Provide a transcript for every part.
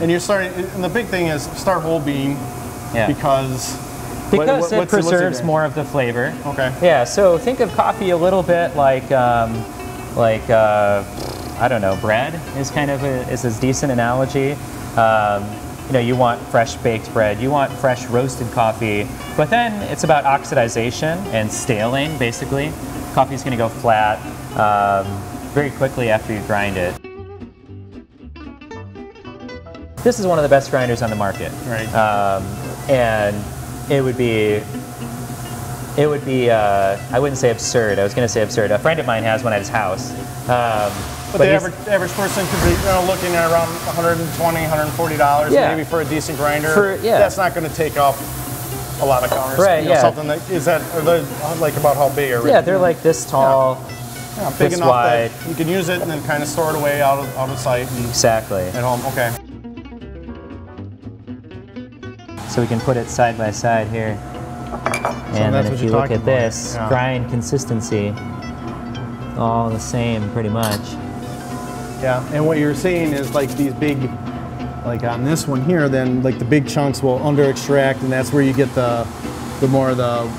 And you're starting, and the big thing is start whole bean, because it preserves more of the flavor. Okay. Yeah. So think of coffee a little bit like I don't know, bread is kind of is a decent analogy. You know, you want fresh baked bread, you want fresh roasted coffee, but then it's about oxidization and staling, basically. Coffee's going to go flat very quickly after you grind it. This is one of the best grinders on the market. Right. And it would be, I wouldn't say absurd, I was going to say absurd. A friend of mine has one at his house. But the average person could be looking at around $120, $140 maybe for a decent grinder. That's not going to take up a lot of counters. Right, Something that, are they like about how big are they? Yeah, they're like this tall, big this enough wide. that you can use it and then kind of store it away out of sight. Exactly. At home, okay. So we can put it side by side here. And then if you look at this, grind consistency, all the same pretty much. Yeah, and what you're seeing is like these big, like on this one here, then like the big chunks will under extract, and that's where you get the more of the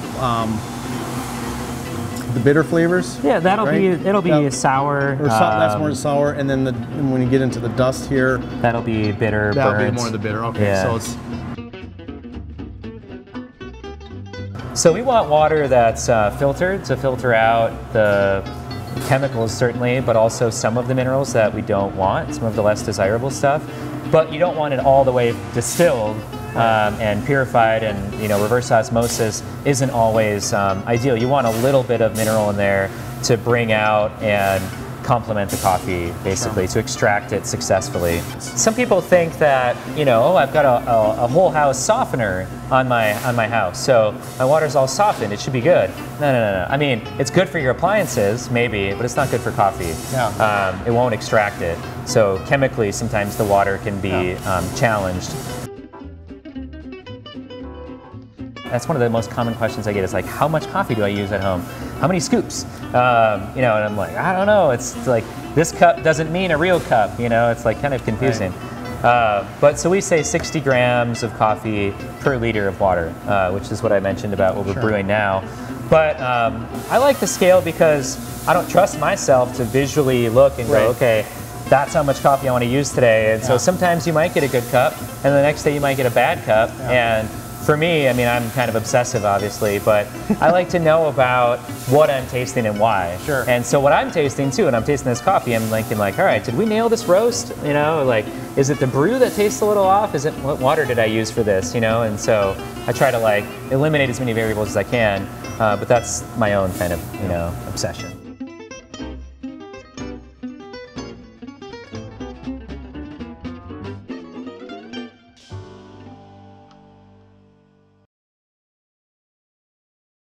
bitter flavors. Yeah, it'll be sour. Or that's more sour, and then when you get into the dust here, that'll be bitter. That'll be more of the bitter. Okay, so it's. So we want water that's filtered to filter out the chemicals certainly, but also some of the minerals that we don't want, some of the less desirable stuff. But you don't want it all the way distilled and purified, and reverse osmosis isn't always ideal. You want a little bit of mineral in there to bring out and complement the coffee, basically, to extract it successfully. Some people think that, oh, I've got a whole house softener on my house, so my water's all softened, it should be good. No. I mean, it's good for your appliances, maybe, but it's not good for coffee. Yeah. It won't extract it. So chemically, sometimes the water can be challenged. That's one of the most common questions I get is like, how much coffee do I use at home? How many scoops? And I'm like, I don't know. It's like, this cup doesn't mean a real cup, it's like kind of confusing. Right. But so we say 60 grams of coffee per liter of water, which is what I mentioned about what we're brewing now. But I like the scale because I don't trust myself to visually look and go, okay, that's how much coffee I want to use today. And so sometimes you might get a good cup, and the next day you might get a bad cup. And for me, I mean, I'm kind of obsessive, obviously, but I like to know about what I'm tasting and why. Sure. And so what I'm tasting too, and I'm tasting this coffee, I'm thinking like, all right, did we nail this roast? Like, is it the brew that tastes a little off? Is it, what water did I use for this? And so I try to like eliminate as many variables as I can, but that's my own kind of, obsession.